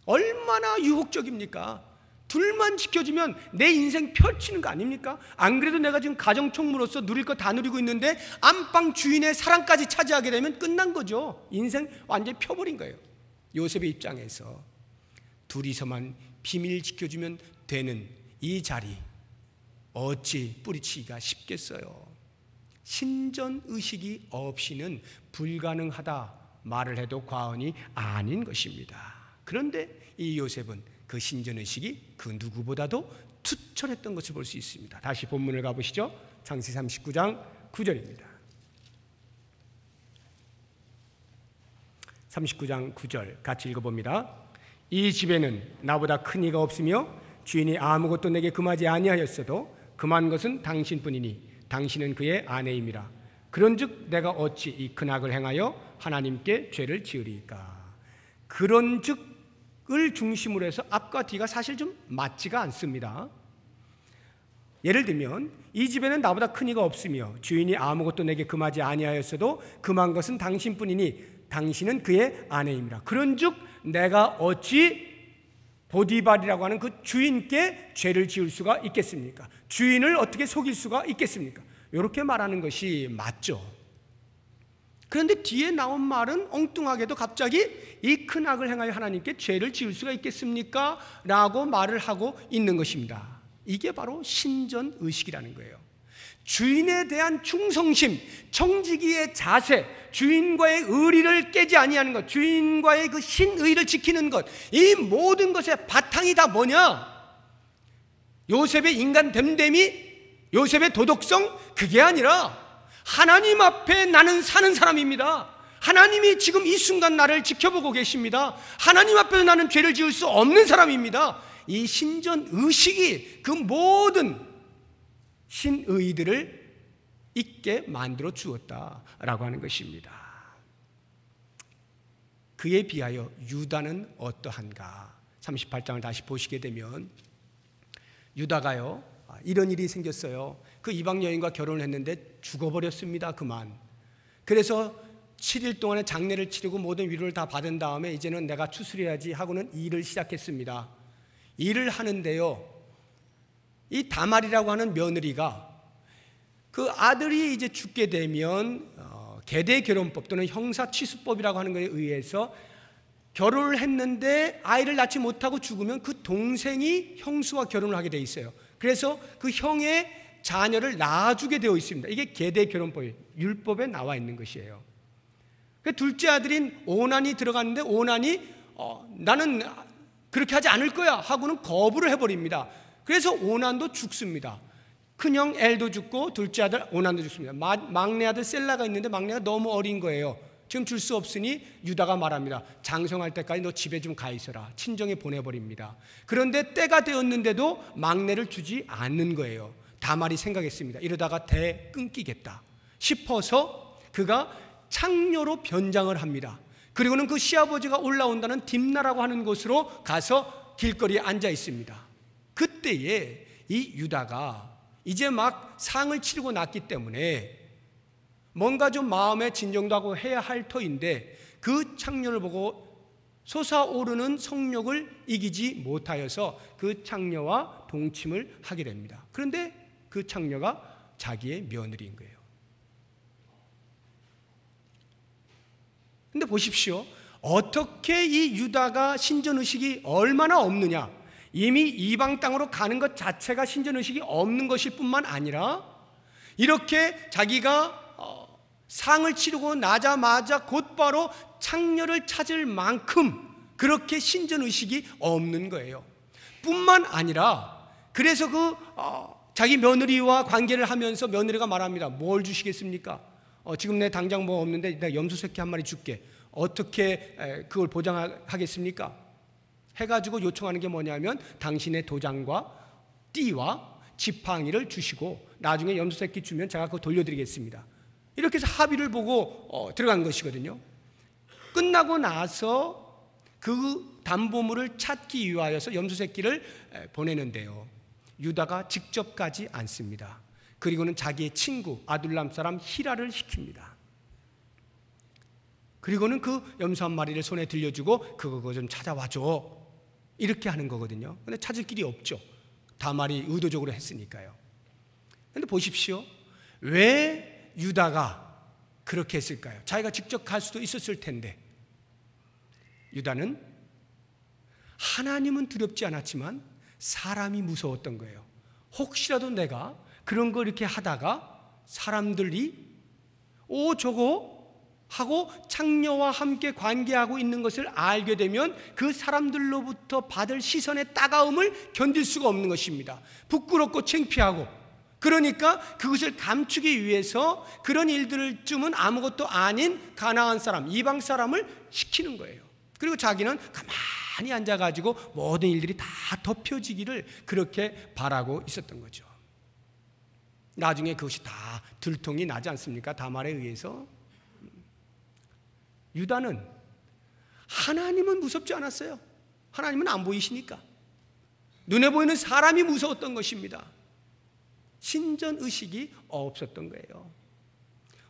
얼마나 유혹적입니까? 둘만 지켜주면 내 인생 펼치는 거 아닙니까? 안 그래도 내가 지금 가정총무로서 누릴 거 다 누리고 있는데 안방 주인의 사랑까지 차지하게 되면 끝난 거죠. 인생 완전히 펴버린 거예요. 요셉의 입장에서 둘이서만 비밀 지켜주면 되는 이 자리, 어찌 뿌리치기가 쉽겠어요. 신전의식이 없이는 불가능하다 말을 해도 과언이 아닌 것입니다. 그런데 이 요셉은 그 신전의식이 그 누구보다도 투철했던 것을 볼 수 있습니다. 다시 본문을 가보시죠. 창세기 39장 9절입니다. 39장 9절 같이 읽어봅니다. 이 집에는 나보다 큰 이가 없으며 주인이 아무것도 내게 금하지 아니하였어도 금한 것은 당신뿐이니 당신은 그의 아내임이라. 그런즉 내가 어찌 이 큰 악을 행하여 하나님께 죄를 지으리까. 그런즉을 중심으로 해서 앞과 뒤가 사실 좀 맞지가 않습니다. 예를 들면 이 집에는 나보다 큰 이가 없으며 주인이 아무것도 내게 금하지 아니하였어도 금한 것은 당신뿐이니 당신은 그의 아내임이라. 그런즉 내가 어찌 보디발이라고 하는 그 주인께 죄를 지을 수가 있겠습니까? 주인을 어떻게 속일 수가 있겠습니까? 이렇게 말하는 것이 맞죠. 그런데 뒤에 나온 말은 엉뚱하게도 갑자기 이 큰 악을 행하여 하나님께 죄를 지을 수가 있겠습니까? 라고 말을 하고 있는 것입니다. 이게 바로 신전의식이라는 거예요. 주인에 대한 충성심, 청지기의 자세, 주인과의 의리를 깨지 아니하는 것, 주인과의 그 신의를 지키는 것, 이 모든 것의 바탕이 다 뭐냐? 요셉의 인간 됨됨이, 요셉의 도덕성, 그게 아니라 하나님 앞에 나는 사는 사람입니다. 하나님이 지금 이 순간 나를 지켜보고 계십니다. 하나님 앞에서 나는 죄를 지을 수 없는 사람입니다. 이 신전의식이 그 모든 신의들을 있게 만들어 주었다라고 하는 것입니다. 그에 비하여 유다는 어떠한가? 38장을 다시 보시게 되면 유다가요, 이런 일이 생겼어요. 그 이방 여인과 결혼을 했는데 죽어버렸습니다. 그만. 그래서 7일 동안의 장례를 치르고 모든 위로를 다 받은 다음에 이제는 내가 추수해야지 하고는 일을 시작했습니다. 일을 하는데요, 이 다말이라고 하는 며느리가 그 아들이 이제 죽게 되면 계대 결혼법 또는 형사 취수법이라고 하는 것에 의해서 결혼을 했는데 아이를 낳지 못하고 죽으면 그 동생이 형수와 결혼을 하게 돼 있어요. 그래서 그 형의 자녀를 낳아주게 되어 있습니다. 이게 계대 결혼법이 율법에 나와 있는 것이에요. 그 둘째 아들인 오난이 들어갔는데 오난이 나는 그렇게 하지 않을 거야 하고는 거부를 해버립니다. 그래서 오난도 죽습니다. 큰형 엘도 죽고 둘째 아들 오난도 죽습니다. 막내 아들 셀라가 있는데 막내가 너무 어린 거예요. 지금 줄 수 없으니 유다가 말합니다. 장성할 때까지 너 집에 좀 가 있어라. 친정에 보내버립니다. 그런데 때가 되었는데도 막내를 주지 않는 거예요. 다말이 생각했습니다. 이러다가 대 끊기겠다 싶어서 그가 창녀로 변장을 합니다. 그리고는 그 시아버지가 올라온다는 딥나라고 하는 곳으로 가서 길거리에 앉아 있습니다. 그때에 이 유다가 이제 막 상을 치르고 났기 때문에 뭔가 좀 마음의 진정도 하고 해야 할 터인데 그 창녀를 보고 솟아오르는 성욕을 이기지 못하여서 그 창녀와 동침을 하게 됩니다. 그런데 그 창녀가 자기의 며느리인 거예요. 근데 보십시오. 어떻게 이 유다가 신전의식이 얼마나 없느냐. 이미 이방 땅으로 가는 것 자체가 신전의식이 없는 것일 뿐만 아니라 이렇게 자기가 상을 치르고 나자마자 곧바로 창녀를 찾을 만큼 그렇게 신전의식이 없는 거예요. 뿐만 아니라 그래서 자기 며느리와 관계를 하면서 며느리가 말합니다. 뭘 주시겠습니까? 지금 내 당장 뭐 없는데 내가 염소새끼 한 마리 줄게. 어떻게 그걸 보장하겠습니까? 해가지고 요청하는 게 뭐냐면 당신의 도장과 띠와 지팡이를 주시고 나중에 염소새끼 주면 제가 그거 돌려드리겠습니다. 이렇게 해서 합의를 보고 들어간 것이거든요. 끝나고 나서 그 담보물을 찾기 위하여서 염소새끼를 보내는데요, 유다가 직접 가지 않습니다. 그리고는 자기의 친구 아둘람 사람 히라를 시킵니다. 그리고는 그 염소 한 마리를 손에 들려주고 그거 좀 찾아와줘, 이렇게 하는 거거든요. 근데 찾을 길이 없죠. 다말이 의도적으로 했으니까요. 근데 보십시오, 왜 유다가 그렇게 했을까요? 자기가 직접 갈 수도 있었을 텐데. 유다는 하나님은 두렵지 않았지만 사람이 무서웠던 거예요. 혹시라도 내가 그런 거 이렇게 하다가 사람들이 저거 하고 창녀와 함께 관계하고 있는 것을 알게 되면 그 사람들로부터 받을 시선의 따가움을 견딜 수가 없는 것입니다. 부끄럽고 창피하고. 그러니까 그것을 감추기 위해서 그런 일들을 쯤은 아무것도 아닌 가나안 사람, 이방 사람을 시키는 거예요. 그리고 자기는 가만히 앉아가지고 모든 일들이 다 덮여지기를 그렇게 바라고 있었던 거죠. 나중에 그것이 다 들통이 나지 않습니까? 다말에 의해서. 유다는 하나님은 무섭지 않았어요. 하나님은 안 보이시니까. 눈에 보이는 사람이 무서웠던 것입니다. 신전의식이 없었던 거예요.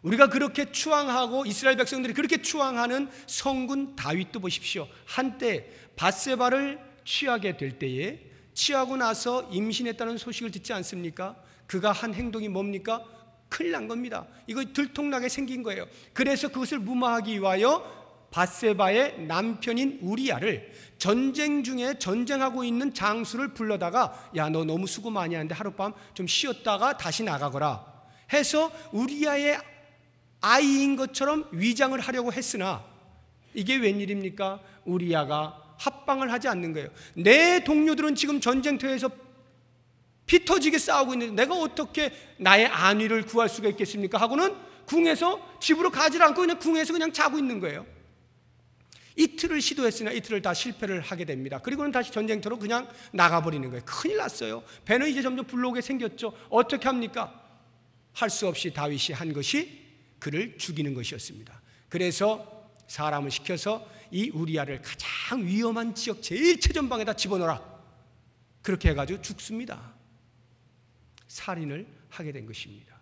우리가 그렇게 추앙하고 이스라엘 백성들이 그렇게 추앙하는 성군 다윗도 보십시오. 한때 밧세바를 취하게 될 때에 취하고 나서 임신했다는 소식을 듣지 않습니까? 그가 한 행동이 뭡니까? 큰일 난 겁니다. 이거 들통나게 생긴 거예요. 그래서 그것을 무마하기 위하여 밧세바의 남편인 우리야를 전쟁 중에 전쟁하고 있는 장수를 불러다가 야, 너 너무 수고 많이 하는데 하룻밤 좀 쉬었다가 다시 나가거라 해서 우리야의 아이인 것처럼 위장을 하려고 했으나 이게 웬일입니까? 우리야가 합방을 하지 않는 거예요. 내 동료들은 지금 전쟁터에서 피 터지게 싸우고 있는데 내가 어떻게 나의 안위를 구할 수가 있겠습니까? 하고는 궁에서 집으로 가지 않고 그냥 궁에서 그냥 자고 있는 거예요. 이틀을 시도했으나 이틀을 다 실패를 하게 됩니다. 그리고는 다시 전쟁터로 그냥 나가버리는 거예요. 큰일 났어요. 배는 이제 점점 불러오게 생겼죠. 어떻게 합니까? 할 수 없이 다윗이 한 것이 그를 죽이는 것이었습니다. 그래서 사람을 시켜서 이 우리야를 가장 위험한 지역 제일 최전방에다 집어넣어라. 그렇게 해가지고 죽습니다. 살인을 하게 된 것입니다.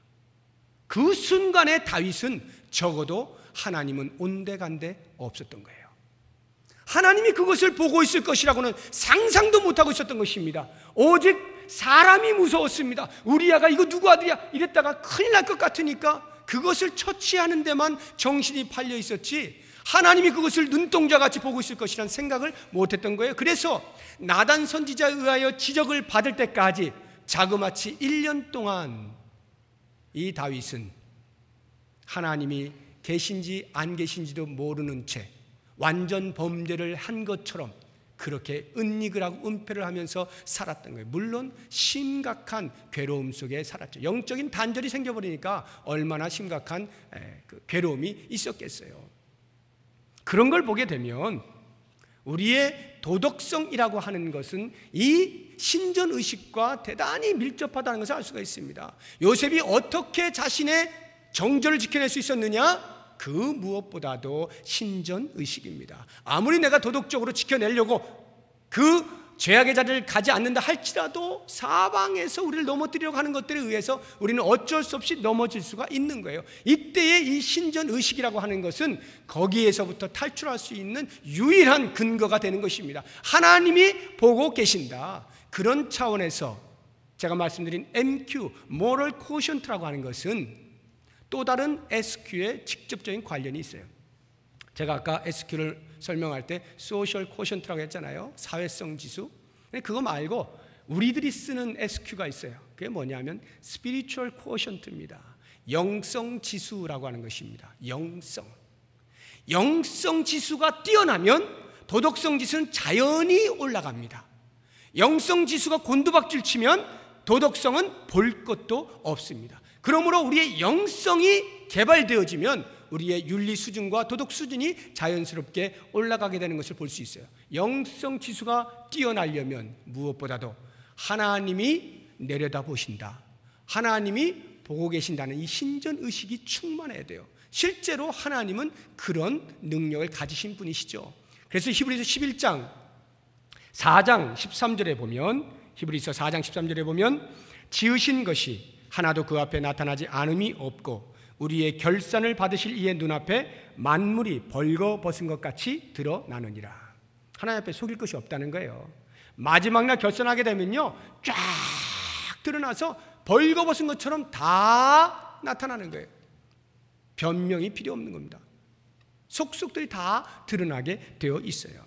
그 순간에 다윗은 적어도 하나님은 온데간데 없었던 거예요. 하나님이 그것을 보고 있을 것이라고는 상상도 못하고 있었던 것입니다. 오직 사람이 무서웠습니다. 우리야가 이거 누구 아들이야? 이랬다가 큰일 날 것 같으니까 그것을 처치하는 데만 정신이 팔려 있었지 하나님이 그것을 눈동자같이 보고 있을 것이라는 생각을 못했던 거예요. 그래서 나단 선지자에 의하여 지적을 받을 때까지 자그마치 1년 동안 이 다윗은 하나님이 계신지 안 계신지도 모르는 채 완전 범죄를 한 것처럼 그렇게 은닉을 하고 은폐를 하면서 살았던 거예요. 물론 심각한 괴로움 속에 살았죠. 영적인 단절이 생겨버리니까 얼마나 심각한 괴로움이 있었겠어요. 그런 걸 보게 되면 우리의 도덕성이라고 하는 것은 이 신전의식과 대단히 밀접하다는 것을 알 수가 있습니다. 요셉이 어떻게 자신의 정절을 지켜낼 수 있었느냐? 그 무엇보다도 신전의식입니다. 아무리 내가 도덕적으로 지켜내려고 그 죄악의 자리를 가지 않는다 할지라도 사방에서 우리를 넘어뜨리려고 하는 것들에 의해서 우리는 어쩔 수 없이 넘어질 수가 있는 거예요. 이때의 이 신전의식이라고 하는 것은 거기에서부터 탈출할 수 있는 유일한 근거가 되는 것입니다. 하나님이 보고 계신다. 그런 차원에서 제가 말씀드린 MQ, Moral Quotient라고 하는 것은 또 다른 SQ에 직접적인 관련이 있어요. 제가 아까 SQ를 설명할 때 Social Quotient라고 했잖아요. 사회성 지수. 그거 말고 우리들이 쓰는 SQ가 있어요. 그게 뭐냐면 Spiritual Quotient입니다. 영성 지수라고 하는 것입니다. 영성 지수가 뛰어나면 도덕성 지수는 자연히 올라갑니다. 영성 지수가 곤두박질 치면 도덕성은 볼 것도 없습니다. 그러므로 우리의 영성이 개발되어지면 우리의 윤리 수준과 도덕 수준이 자연스럽게 올라가게 되는 것을 볼 수 있어요. 영성 지수가 뛰어나려면 무엇보다도 하나님이 내려다보신다, 하나님이 보고 계신다는 이 신전의식이 충만해야 돼요. 실제로 하나님은 그런 능력을 가지신 분이시죠. 그래서 히브리서 11장 4장 13절에 보면, 히브리서 4장 13절에 보면 지으신 것이 하나도 그 앞에 나타나지 않음이 없고 우리의 결산을 받으실 이의 눈앞에 만물이 벌거벗은 것 같이 드러나느니라. 하나님 앞에 속일 것이 없다는 거예요. 마지막 날 결산하게 되면요, 쫙 드러나서 벌거벗은 것처럼 다 나타나는 거예요. 변명이 필요 없는 겁니다. 속속들이 다 드러나게 되어 있어요.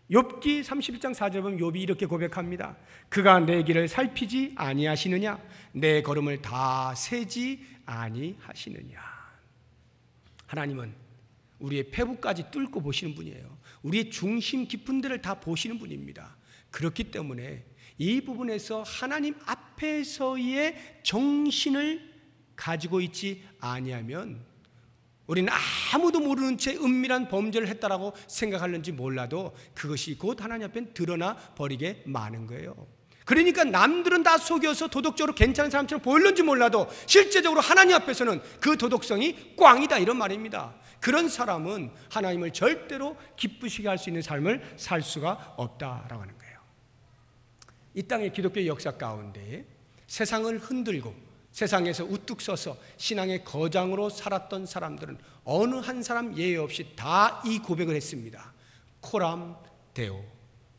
욥기 31장 4절 보면 욥이 이렇게 고백합니다. 그가 내 길을 살피지 아니하시느냐, 내 걸음을 다 세지 아니하시느냐. 하나님은 우리의 폐부까지 뚫고 보시는 분이에요. 우리의 중심 깊은 데를 다 보시는 분입니다. 그렇기 때문에 이 부분에서 하나님 앞에서의 정신을 가지고 있지 아니하면 우리는 아무도 모르는 채 은밀한 범죄를 했다라고 생각하는지 몰라도 그것이 곧 하나님 앞에 드러나 버리게 마는 거예요. 그러니까 남들은 다 속여서 도덕적으로 괜찮은 사람처럼 보일는지 몰라도 실제적으로 하나님 앞에서는 그 도덕성이 꽝이다, 이런 말입니다. 그런 사람은 하나님을 절대로 기쁘시게 할 수 있는 삶을 살 수가 없다라고 하는 거예요. 이 땅의 기독교의 역사 가운데 세상을 흔들고 세상에서 우뚝 서서 신앙의 거장으로 살았던 사람들은 어느 한 사람 예외 없이 다 이 고백을 했습니다. 코람 데오,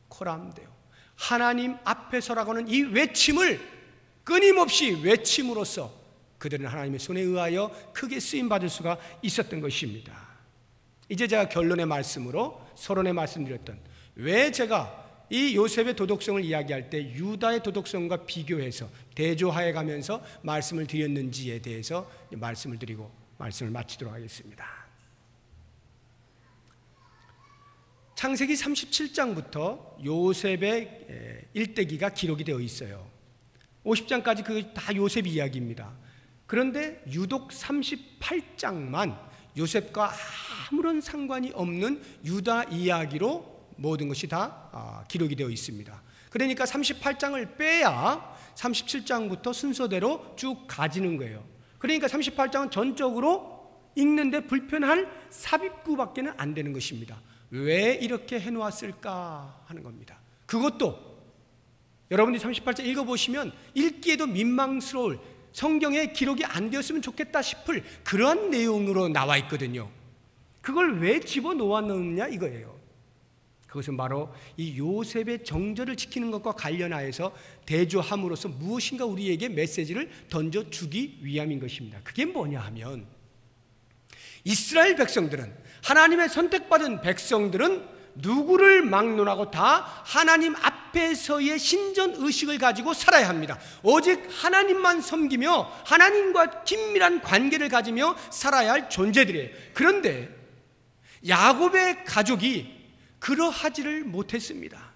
코람 데오. 하나님 앞에서라고 하는 이 외침을 끊임없이 외침으로써 그들은 하나님의 손에 의하여 크게 쓰임받을 수가 있었던 것입니다. 이제 제가 결론의 말씀으로 서론의 말씀드렸던, 왜 제가 이 요셉의 도덕성을 이야기할 때 유다의 도덕성과 비교해서 대조하여 가면서 말씀을 드렸는지에 대해서 말씀을 드리고 말씀을 마치도록 하겠습니다. 창세기 37장부터 요셉의 일대기가 기록이 되어 있어요. 50장까지 그 다 요셉 이야기입니다. 그런데 유독 38장만 요셉과 아무런 상관이 없는 유다 이야기로 모든 것이 다 기록이 되어 있습니다. 그러니까 38장을 빼야 37장부터 순서대로 쭉 가지는 거예요. 그러니까 38장은 전적으로 읽는데 불편할 삽입구밖에 안 되는 것입니다. 왜 이렇게 해놓았을까 하는 겁니다. 그것도 여러분들이 38장 읽어보시면 읽기에도 민망스러울, 성경에 기록이 안 되었으면 좋겠다 싶을 그러한 내용으로 나와 있거든요. 그걸 왜 집어넣었느냐 이거예요. 그것은 바로 이 요셉의 정절을 지키는 것과 관련하여서 대조함으로써 무엇인가 우리에게 메시지를 던져주기 위함인 것입니다. 그게 뭐냐 하면, 이스라엘 백성들은, 하나님의 선택받은 백성들은 누구를 막론하고 다 하나님 앞에서의 신전의식을 가지고 살아야 합니다. 오직 하나님만 섬기며 하나님과 긴밀한 관계를 가지며 살아야 할 존재들이에요. 그런데 야곱의 가족이 그러하지를 못했습니다.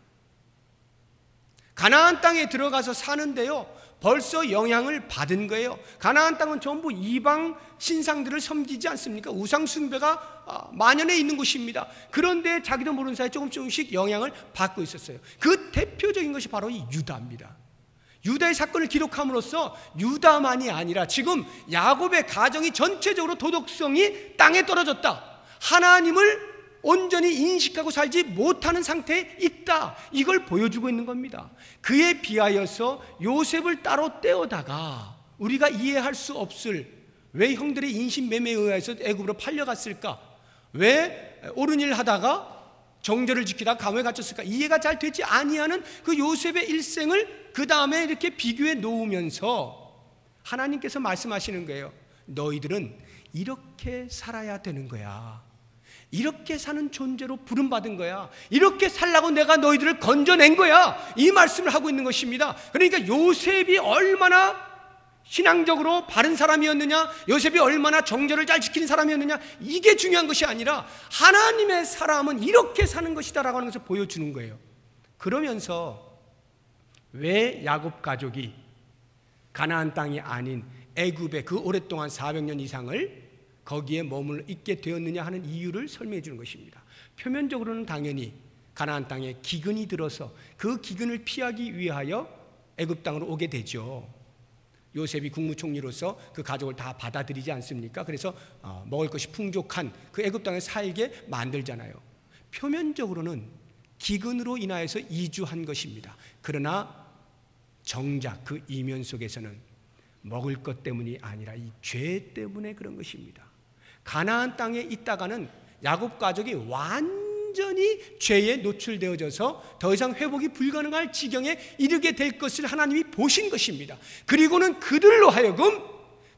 가나안 땅에 들어가서 사는데요, 벌써 영향을 받은 거예요. 가나안 땅은 전부 이방 신상들을 섬기지 않습니까? 우상 숭배가 만연해 있는 곳입니다. 그런데 자기도 모르는 사이에 조금씩 영향을 받고 있었어요. 그 대표적인 것이 바로 이 유다입니다. 유다의 사건을 기록함으로써 유다만이 아니라 지금 야곱의 가정이 전체적으로 도덕성이 땅에 떨어졌다, 하나님을 온전히 인식하고 살지 못하는 상태에 있다, 이걸 보여주고 있는 겁니다. 그에 비하여서 요셉을 따로 떼어다가 우리가 이해할 수 없을, 왜 형들의 인신매매에 의해서 애굽으로 팔려갔을까, 왜 옳은 일 하다가 정절을 지키다가 감옥에 갇혔을까, 이해가 잘 되지 아니하는 그 요셉의 일생을 그 다음에 이렇게 비교해 놓으면서 하나님께서 말씀하시는 거예요. 너희들은 이렇게 살아야 되는 거야. 이렇게 사는 존재로 부름받은 거야. 이렇게 살라고 내가 너희들을 건져낸 거야. 이 말씀을 하고 있는 것입니다. 그러니까 요셉이 얼마나 신앙적으로 바른 사람이었느냐, 요셉이 얼마나 정절을 잘 지키는 사람이었느냐, 이게 중요한 것이 아니라 하나님의 사람은 이렇게 사는 것이다라고 하는 것을 보여주는 거예요. 그러면서 왜 야곱 가족이 가나안 땅이 아닌 애굽에 그 오랫동안 400년 이상을 거기에 머물러 있게 되었느냐 하는 이유를 설명해 주는 것입니다. 표면적으로는 당연히 가나안 땅에 기근이 들어서 그 기근을 피하기 위하여 애굽 땅으로 오게 되죠. 요셉이 국무총리로서 그 가족을 다 받아들이지 않습니까? 그래서 먹을 것이 풍족한 그 애굽 땅에 살게 만들잖아요. 표면적으로는 기근으로 인하여서 이주한 것입니다. 그러나 정작 그 이면 속에서는 먹을 것 때문이 아니라 이 죄 때문에 그런 것입니다. 가나안 땅에 있다가는 야곱 가족이 완전히 죄에 노출되어져서 더 이상 회복이 불가능할 지경에 이르게 될 것을 하나님이 보신 것입니다. 그리고는 그들로 하여금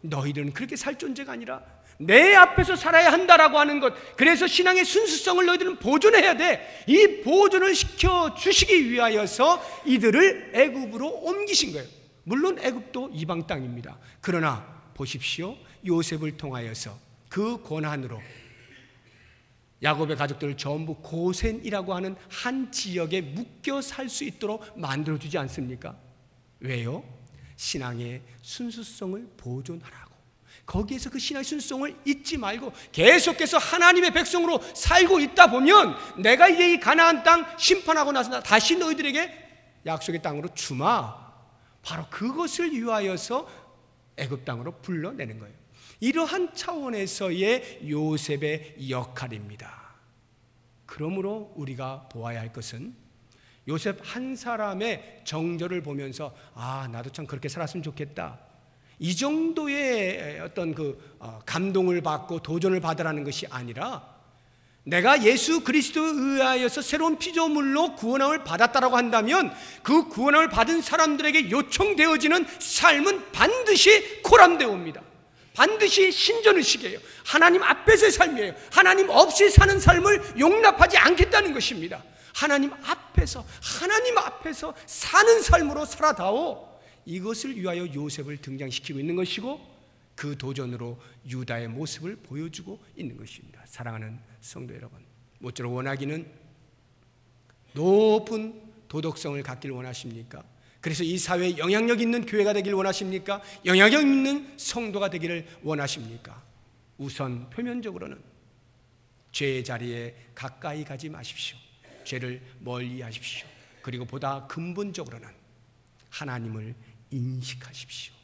너희들은 그렇게 살 존재가 아니라 내 앞에서 살아야 한다라고 하는 것, 그래서 신앙의 순수성을 너희들은 보존해야 돼. 이 보존을 시켜주시기 위하여서 이들을 애굽으로 옮기신 거예요. 물론 애굽도 이방 땅입니다. 그러나 보십시오, 요셉을 통하여서 그 권한으로 야곱의 가족들을 전부 고센이라고 하는 한 지역에 묶여 살 수 있도록 만들어주지 않습니까? 왜요? 신앙의 순수성을 보존하라고. 거기에서 그 신앙의 순수성을 잊지 말고 계속해서 하나님의 백성으로 살고 있다 보면 내가 이제 이 가나안 땅 심판하고 나서 다시 너희들에게 약속의 땅으로 주마, 바로 그것을 위하여서 애굽 땅으로 불러내는 거예요. 이러한 차원에서의 요셉의 역할입니다. 그러므로 우리가 보아야 할 것은 요셉 한 사람의 정절을 보면서 나도 참 그렇게 살았으면 좋겠다, 이 정도의 어떤 감동을 받고 도전을 받으라는 것이 아니라 내가 예수 그리스도에 의하여서 새로운 피조물로 구원함을 받았다라고 한다면 그 구원함을 받은 사람들에게 요청되어지는 삶은 반드시 코람데오입니다. 반드시 신전의식이에요. 하나님 앞에서의 삶이에요. 하나님 없이 사는 삶을 용납하지 않겠다는 것입니다. 하나님 앞에서 사는 삶으로 살아다오. 이것을 위하여 요셉을 등장시키고 있는 것이고 그 도전으로 유다의 모습을 보여주고 있는 것입니다. 사랑하는 성도 여러분, 모쪼록 원하기는 높은 도덕성을 갖기를 원하십니까? 그래서 이 사회에 영향력 있는 교회가 되기를 원하십니까? 영향력 있는 성도가 되기를 원하십니까? 우선 표면적으로는 죄의 자리에 가까이 가지 마십시오. 죄를 멀리 하십시오. 그리고 보다 근본적으로는 하나님을 인식하십시오.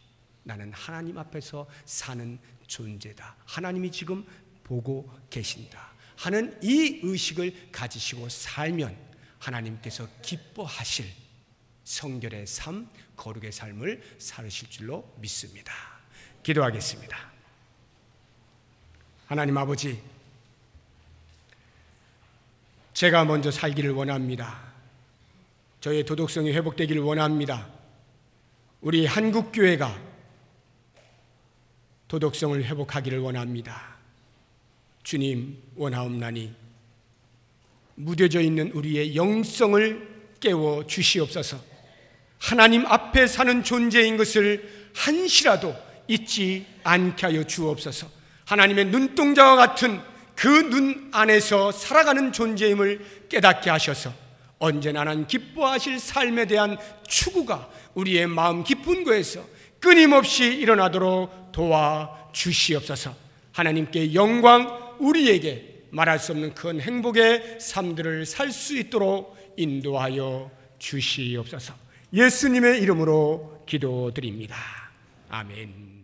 나는 하나님 앞에서 사는 존재다. 하나님이 지금 보고 계신다 하는 이 의식을 가지시고 살면 하나님께서 기뻐하실 성결의 삶, 거룩의 삶을 살으실 줄로 믿습니다. 기도하겠습니다. 하나님 아버지, 제가 먼저 살기를 원합니다. 저의 도덕성이 회복되기를 원합니다. 우리 한국교회가 도덕성을 회복하기를 원합니다. 주님, 원하옵나니 무뎌져 있는 우리의 영성을 깨워 주시옵소서. 하나님 앞에 사는 존재인 것을 한시라도 잊지 않게 하여 주옵소서. 하나님의 눈동자와 같은 그 눈 안에서 살아가는 존재임을 깨닫게 하셔서 언제나 하나님 기뻐하실 삶에 대한 추구가 우리의 마음 깊은 곳에서 끊임없이 일어나도록 도와주시옵소서. 하나님께 영광, 우리에게 말할 수 없는 큰 행복의 삶들을 살 수 있도록 인도하여 주시옵소서. 예수님의 이름으로 기도드립니다. 아멘.